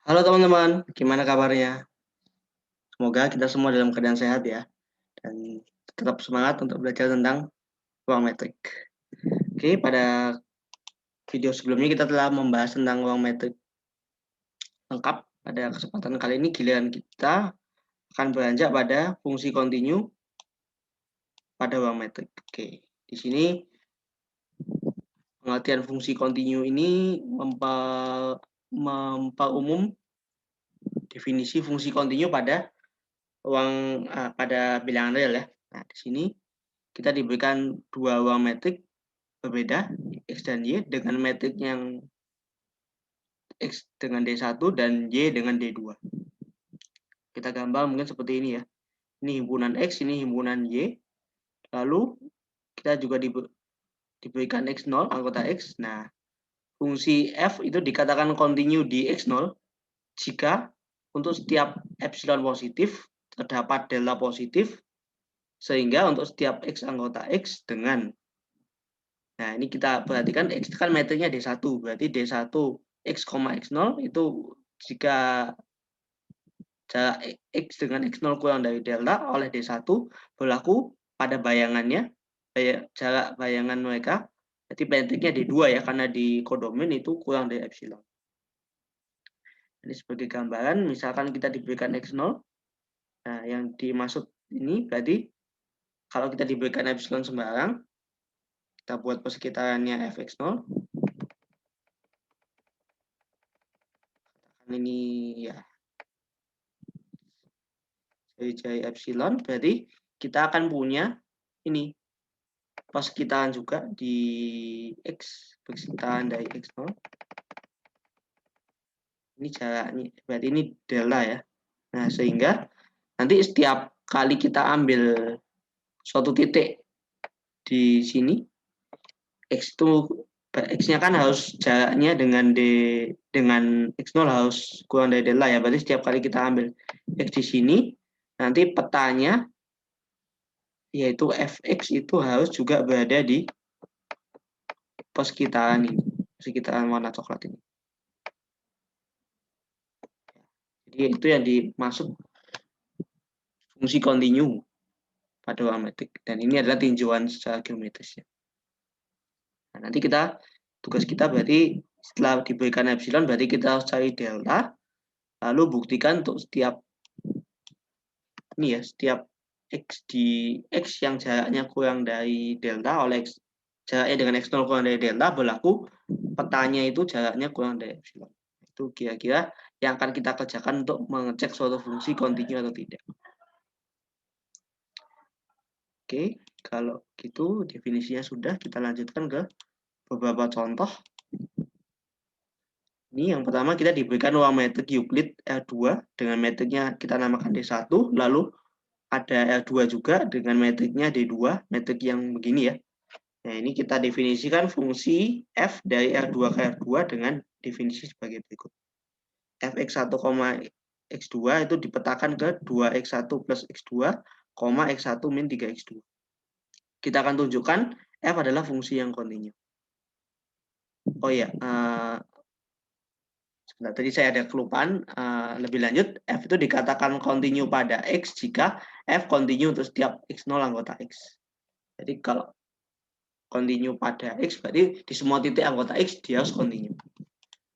Halo teman-teman, gimana kabarnya? Semoga kita semua dalam keadaan sehat ya, dan tetap semangat untuk belajar tentang ruang metrik. Oke, pada video sebelumnya kita telah membahas tentang ruang metrik lengkap. Pada kesempatan kali ini giliran kita akan beranjak pada fungsi kontinu pada ruang metrik. Oke, di sini pengertian fungsi kontinu ini memperumum definisi fungsi kontinu pada pada bilangan real ya. Nah, di sini kita diberikan dua ruang metrik berbeda, X dan Y, dengan metrik yang X dengan D1 dan Y dengan D2. Kita gambar mungkin seperti ini ya. Ini himpunan X, ini himpunan Y. Lalu kita juga diberikan X0, anggota X. Nah, fungsi F itu dikatakan kontinu di X0 jika untuk setiap epsilon positif terdapat delta positif, sehingga untuk setiap X anggota X dengan, nah ini kita perhatikan X kan metriknya D1, berarti D1 X, X0 itu jika jarak X dengan X0 kurang dari delta oleh D1 berlaku pada bayangannya, jarak bayangan mereka, jadi metriknya D2 ya, karena di kodomen itu kurang dari epsilon. Ini sebagai gambaran, misalkan kita diberikan X0, nah yang dimaksud ini berarti kalau kita diberikan epsilon sembarang, kita buat persekitarannya Fx0, ini ya jari epsilon, berarti kita akan punya ini persekitaran juga di X, persekitaran dari X0. Ini jaraknya, berarti ini delta ya. Nah, sehingga nanti setiap kali kita ambil suatu titik di sini, X itu X-nya kan harus jaraknya dengan X0 harus kurang dari delta ya. Berarti setiap kali kita ambil X di sini, nanti petanya yaitu Fx itu harus juga berada di persekitaran ini, persekitaran warna coklat ini. Jadi itu yang dimaksud fungsi kontinu pada ruang metrik, dan ini adalah tinjauan secara geometrisnya. Nah, nanti tugas kita berarti setelah diberikan epsilon berarti kita harus cari delta, lalu buktikan untuk setiap ini ya, setiap X di X yang jaraknya kurang dari delta oleh X, jaraknya dengan X0 kurang dari delta berlaku petanya itu jaraknya kurang dari epsilon. Itu kira-kira yang akan kita kerjakan untuk mengecek suatu fungsi kontinu atau tidak. Oke, kalau gitu definisinya sudah, kita lanjutkan ke beberapa contoh. Ini yang pertama kita diberikan ruang metrik Euclid R2 dengan metriknya kita namakan D1, lalu ada R2 juga dengan metriknya D2, metrik yang begini ya. Nah, ini kita definisikan fungsi F dari R2 ke R2 dengan definisi sebagai berikut. Fx1, X2 itu dipetakan ke 2x1 plus x2, x1 min 3x2. Kita akan tunjukkan F adalah fungsi yang kontinu. Oh ya, sebentar, tadi saya ada kelupaan. Lebih lanjut, F itu dikatakan kontinu pada X jika F kontinu untuk setiap X0 anggota X. Jadi kalau kontinu pada X, berarti di semua titik anggota X dia harus kontinu.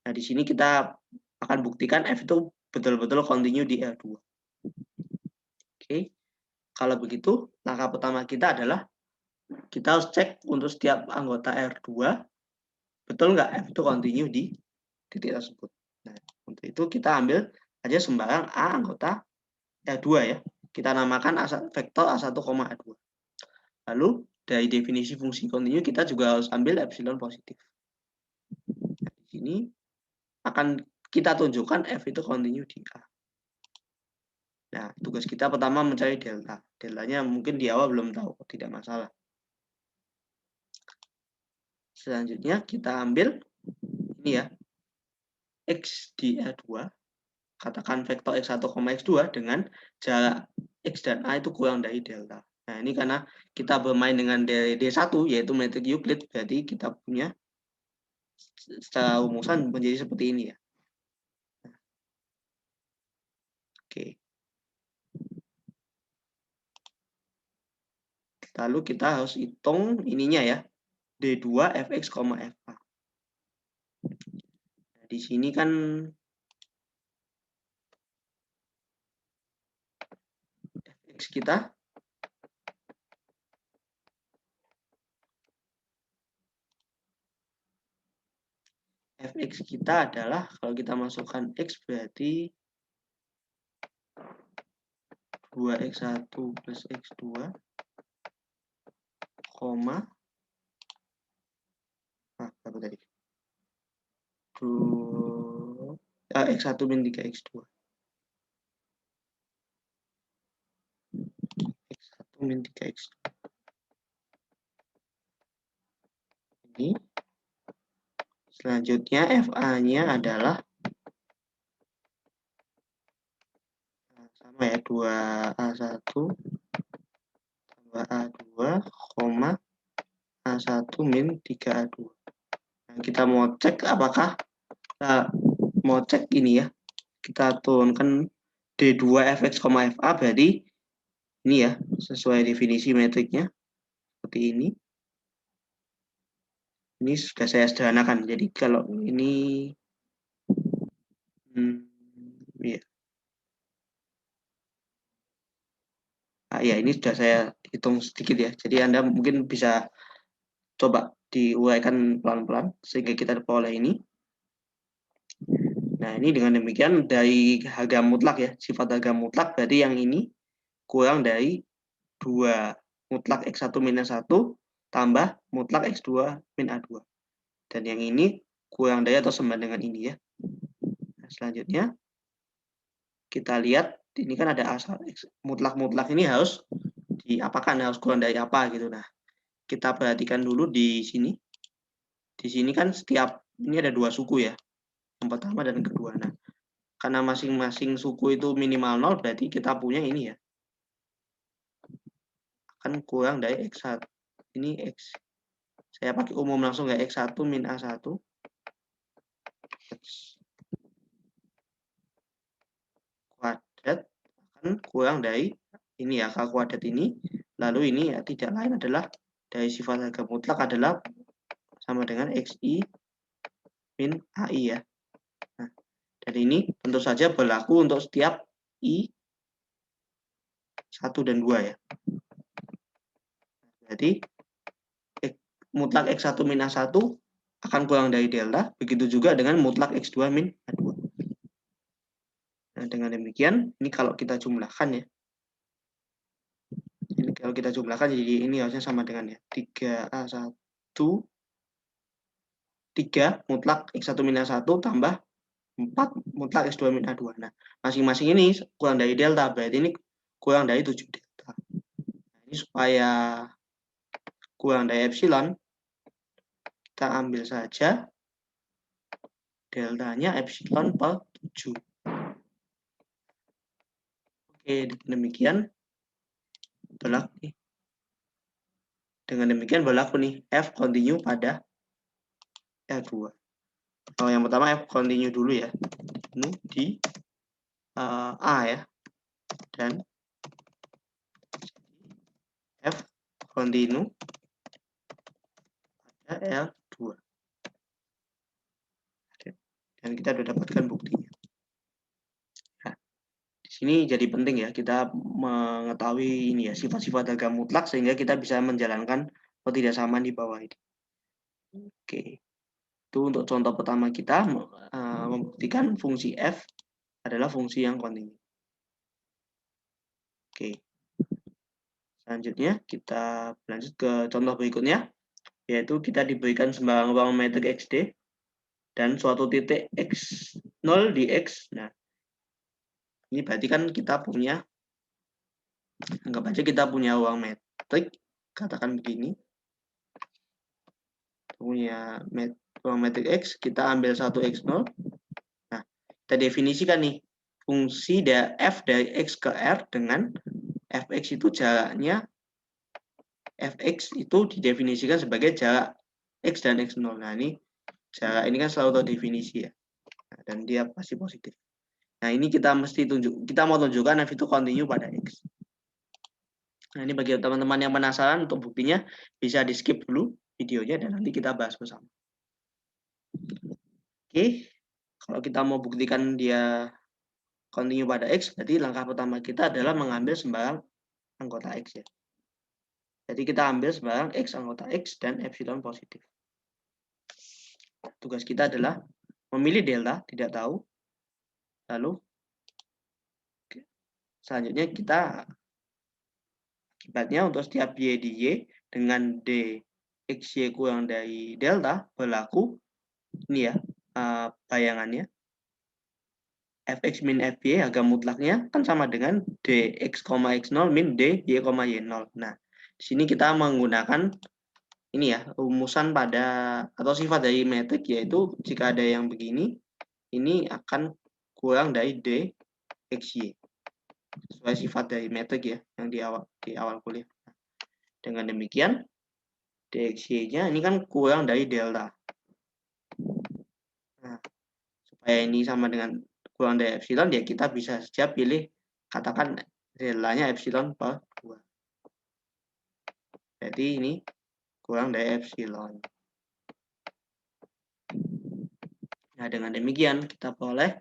Nah, di sini kita akan buktikan F itu betul-betul kontinu di R2. Oke, kalau begitu, langkah pertama kita adalah kita harus cek untuk setiap anggota R2, betul nggak F itu kontinu di titik tersebut. Nah, untuk itu kita ambil aja sembarang A anggota R2 ya. Kita namakan vektor A1, A2. Lalu dari definisi fungsi kontinu kita juga harus ambil epsilon positif. Nah, di sini akan kita tunjukkan F itu kontinu di A. Nah, tugas kita pertama mencari delta. Deltanya mungkin di awal belum tahu, tidak masalah. Selanjutnya kita ambil ini ya, X di R2, katakan vektor X1, X2 dengan jarak X dan A itu kurang dari delta. Nah, ini karena kita bermain dengan D1, yaitu metrik Euclid, berarti kita punya secara rumusan menjadi seperti ini ya. Oke. Lalu kita harus hitung ininya ya, D2 fx, fa. Nah, di sini kan fx kita adalah, kalau kita masukkan x berarti 2x1 plus x2, koma, berapa tadi? X1 min 3x2. X1 min 3x2. Ini. Selanjutnya FA-nya adalah sama ya, 2A1 tambah A2, koma, A1 min 3A2. Nah, kita mau cek apakah mau cek ini ya, kita turunkan D2 fx, fa berarti ini ya, sesuai definisi metriknya seperti ini. Ini sudah saya sederhanakan. Jadi kalau ini ya. Ya, ini sudah saya hitung sedikit ya. Jadi Anda mungkin bisa coba diuraikan pelan-pelan sehingga kita peroleh ini. Nah, ini dengan demikian dari harga mutlak ya, sifat harga mutlak berarti yang ini kurang dari 2 mutlak X1 minus 1 tambah mutlak X2 min A2. Dan yang ini kurang dari atau sama dengan ini ya. Nah, selanjutnya kita lihat ini kan ada asal mutlak-mutlak ini harus diapakan, harus kurang dari apa gitu. Nah, kita perhatikan dulu di sini. Di sini kan setiap ini ada 2 suku ya. Yang pertama dan kedua. Nah, karena masing-masing suku itu minimal 0 berarti kita punya ini ya. Kan kurang dari X1. Ini X. Saya pakai umum langsung ya, X1 min A1. X kuadrat akan kurang dari ini ya, K kuadrat ini. Lalu ini ya tidak lain adalah dari sifat harga mutlak adalah sama dengan XI min AI ya. Nah, dan ini tentu saja berlaku untuk setiap I 1 dan 2 ya. Berarti mutlak X1 min A1 akan kurang dari delta, begitu juga dengan mutlak X2 min A2. Nah, dengan demikian, ini kalau kita jumlahkan ya, ini kalau kita jumlahkan jadi ini harusnya sama dengan ya, 3A1, 3 mutlak X1 min A1 tambah 4 mutlak X2 min A2. Nah, masing-masing ini kurang dari delta, berarti ini kurang dari 7 delta. Nah, ini supaya kurang dari epsilon, kita ambil saja deltanya epsilon per 7. Oke, demikian berlaku. Dengan demikian berlaku nih F continue pada L2. Kalau yang pertama F continue dulu ya. Ini di A ya. Dan F continue pada L2. Dan kita sudah dapatkan buktinya. Nah, di sini jadi penting ya kita mengetahui ini ya sifat-sifat harga mutlak sehingga kita bisa menjalankan ketidaksamaan di bawah ini. Oke. Itu untuk contoh pertama kita membuktikan fungsi F adalah fungsi yang kontinu. Oke. Selanjutnya kita lanjut ke contoh berikutnya, yaitu kita diberikan sembarang ruang metrik XD dan suatu titik X0 di X. Nah, ini berarti kan kita punya, anggap aja kita punya ruang metrik, katakan begini. Punya ruang metrik X, kita ambil satu X0. Nah, kita definisikan nih, fungsi F dari X ke R dengan Fx itu jaraknya, Fx itu didefinisikan sebagai jarak X dan X0. Nah, ini jarak ini kan selalu terdefinisi ya. Nah, dan dia pasti positif. Nah, ini kita mau tunjukkan f itu continue pada X. Nah, ini bagi teman-teman yang penasaran untuk buktinya, bisa di-skip dulu videonya dan nanti kita bahas bersama. Oke, kalau kita mau buktikan dia continue pada X, berarti langkah pertama kita adalah mengambil sembarang anggota X ya. Jadi kita ambil sembarang X anggota X dan epsilon positif. Tugas kita adalah memilih delta, tidak tahu. Lalu selanjutnya kita akibatnya untuk setiap Y di Y dengan D XY kurang dari delta berlaku ini ya bayangannya fx min fy harga mutlaknya kan sama dengan dx, x0 min dy, y0. Nah, di sini kita menggunakan ini ya rumusan pada atau sifat dari metrik, yaitu jika ada yang begini ini akan kurang dari dxy sesuai sifat dari metrik ya yang di awal kuliah. Dengan demikian dxy-nya ini kan kurang dari delta. Nah, supaya ini sama dengan kurang dari epsilon, ya kita bisa saja pilih katakan deltanya epsilon per 2. Jadi ini kurang dari epsilon. Nah, dengan demikian kita peroleh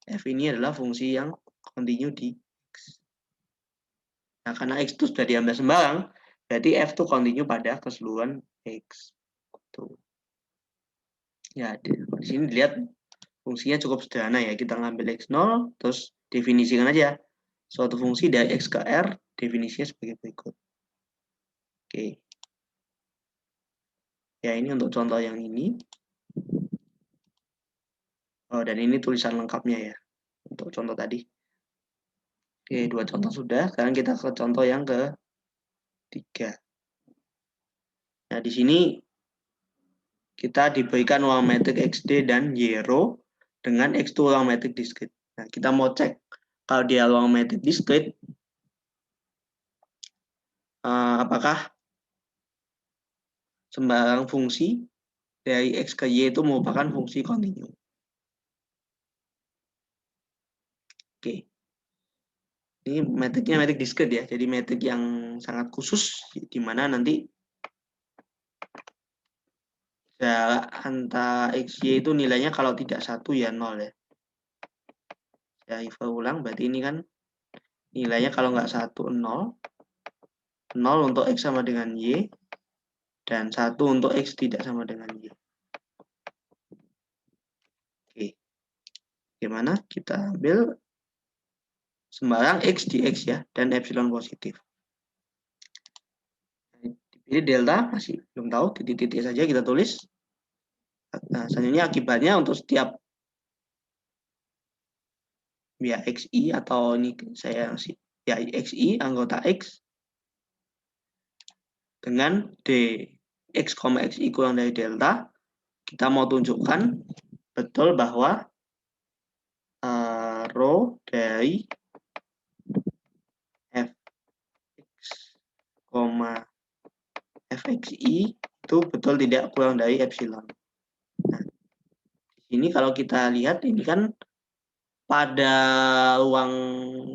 f ini adalah fungsi yang continue di X. Nah, karena X itu sudah diambil sembarang, berarti f itu continue pada keseluruhan X. Tuh. Ya, di sini dilihat fungsinya cukup sederhana ya. Kita ngambil X0, terus definisikan aja suatu fungsi dari X ke R, definisinya sebagai berikut. Oke. Ya, ini untuk contoh yang ini. Oh, dan ini tulisan lengkapnya ya, untuk contoh tadi. Oke, 2 contoh sudah. Sekarang kita ke contoh yang ketiga. Nah, di sini kita diberikan uang metrik XD dan Y row dengan X2 uang metrik diskrit. Nah, kita mau cek kalau dia uang metrik diskrit, apakah sembarang fungsi dari X ke Y itu merupakan fungsi kontinu. Oke. Ini metriknya metrik diskrit ya, jadi metrik yang sangat khusus, di mana nanti jarak antara XY itu nilainya kalau tidak 1 ya 0 ya. Saya ulang, berarti ini kan nilainya kalau nggak 1, 0. 0 untuk X sama dengan Y, dan 1 untuk X tidak sama dengan Y. Oke. Gimana? Kita ambil sembarang X di X ya, dan epsilon positif. Dipilih delta, masih belum tahu, titik-titik saja kita tulis. Nah, selanjutnya akibatnya untuk setiap ya XI atau ini saya ya XI anggota X dengan dx, xi kurang dari delta, kita mau tunjukkan betul bahwa rho dari fx, fxi itu betul tidak kurang dari epsilon. Nah, di sini kalau kita lihat ini kan pada ruang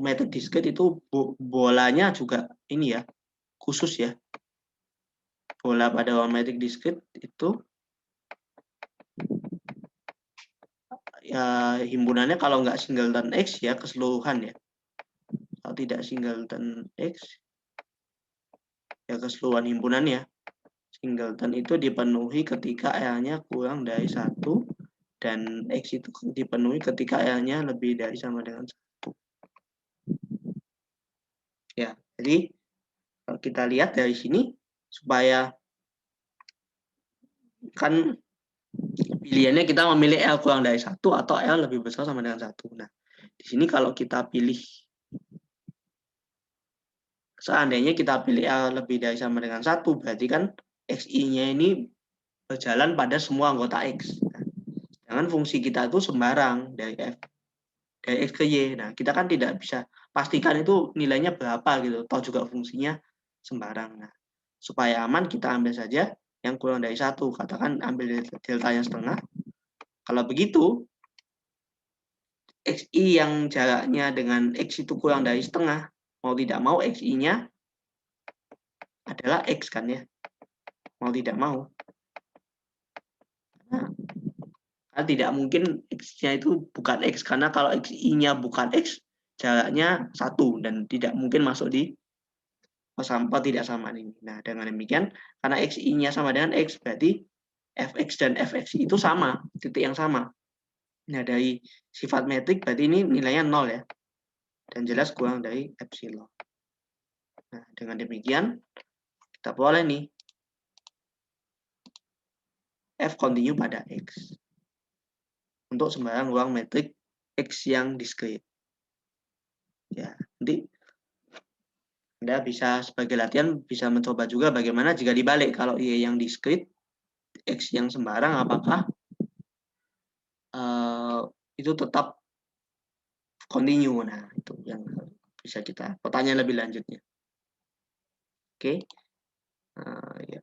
metrik diskrit itu bolanya juga ini ya khusus ya. Bola pada ruang metrik diskrit itu ya himpunannya kalau nggak singleton X ya keseluruhan ya. Kalau tidak singleton X ya keseluruhan himpunannya. Singleton itu dipenuhi ketika L-nya kurang dari 1 dan X itu dipenuhi ketika L-nya lebih dari sama dengan 1. Ya, jadi kalau kita lihat dari sini supaya kan pilihannya kita memilih L kurang dari 1 atau L lebih besar sama dengan 1. Nah, di sini kalau kita pilih seandainya kita pilih L lebih dari sama dengan 1, berarti kan XI-nya ini berjalan pada semua anggota X. Nah, sedangkan fungsi kita itu sembarang dari X ke Y. Nah, kita kan tidak bisa pastikan itu nilainya berapa gitu. Toh juga fungsinya sembarang. Nah, supaya aman kita ambil saja yang kurang dari 1. Katakan ambil deltanya setengah. Kalau begitu, XI yang jaraknya dengan X itu kurang dari setengah, mau tidak mau XI-nya adalah X kan ya, mau tidak mau. Nah, karena tidak mungkin X-nya itu bukan X, karena kalau XI-nya bukan X, jaraknya 1 dan tidak mungkin masuk di tidak sama ini. Nah, dengan demikian, karena XI-nya sama dengan X, berarti Fx dan Fxi itu sama, titik yang sama. Nah, dari sifat metrik berarti ini nilainya 0 ya. Dan jelas kurang dari epsilon. Nah, dengan demikian, kita boleh nih F continue pada X. Untuk sembarang ruang metrik X yang diskrit. Ya, nanti Anda bisa sebagai latihan bisa mencoba juga bagaimana jika dibalik. Kalau Y yang diskrit, X yang sembarang, apakah itu tetap continue. Nah, itu yang bisa kita pertanyaan lebih lanjutnya. Oke. Ya.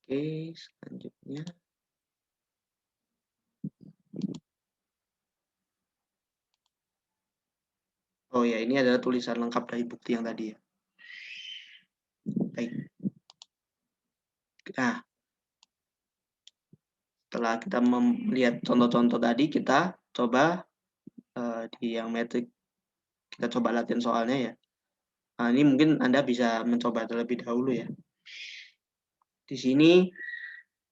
Oke, selanjutnya. Oh ya, ini adalah tulisan lengkap dari bukti yang tadi ya. Baik. Nah, setelah kita melihat contoh-contoh tadi, kita coba di yang metrik, kita coba latihan soalnya ya. Nah, ini mungkin Anda bisa mencoba terlebih dahulu ya. Di sini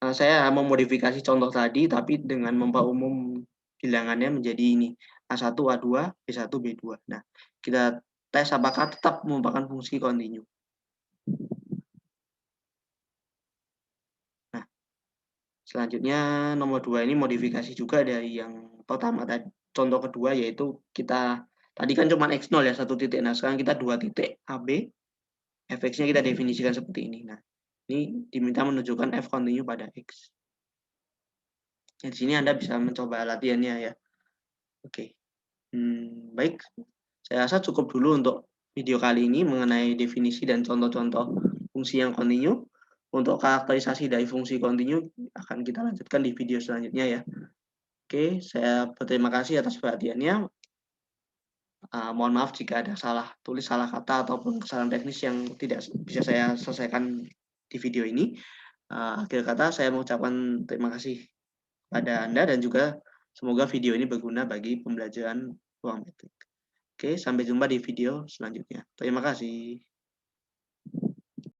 saya memodifikasi contoh tadi, tapi dengan memperumum bilangannya menjadi ini, A1, A2, B1, B2. Nah, kita tes apakah tetap merupakan fungsi kontinu. Nah, selanjutnya nomor 2 ini modifikasi juga dari yang pertama tadi. Contoh kedua yaitu kita, tadi kan cuma X0 ya, 1 titik. Nah, sekarang kita 2 titik AB, Fx-nya kita definisikan seperti ini. Nah, ini diminta menunjukkan F continue pada X. Di sini Anda bisa mencoba latihannya ya. Oke. Baik. Saya rasa cukup dulu untuk video kali ini mengenai definisi dan contoh-contoh fungsi yang kontinu. Untuk karakterisasi dari fungsi kontinu akan kita lanjutkan di video selanjutnya ya. Oke, saya berterima kasih atas perhatiannya. Mohon maaf jika ada salah tulis, salah kata, ataupun kesalahan teknis yang tidak bisa saya selesaikan di video ini. Akhir kata, saya mengucapkan terima kasih pada Anda dan juga semoga video ini berguna bagi pembelajaran ruang metrik. Oke, sampai jumpa di video selanjutnya. Terima kasih.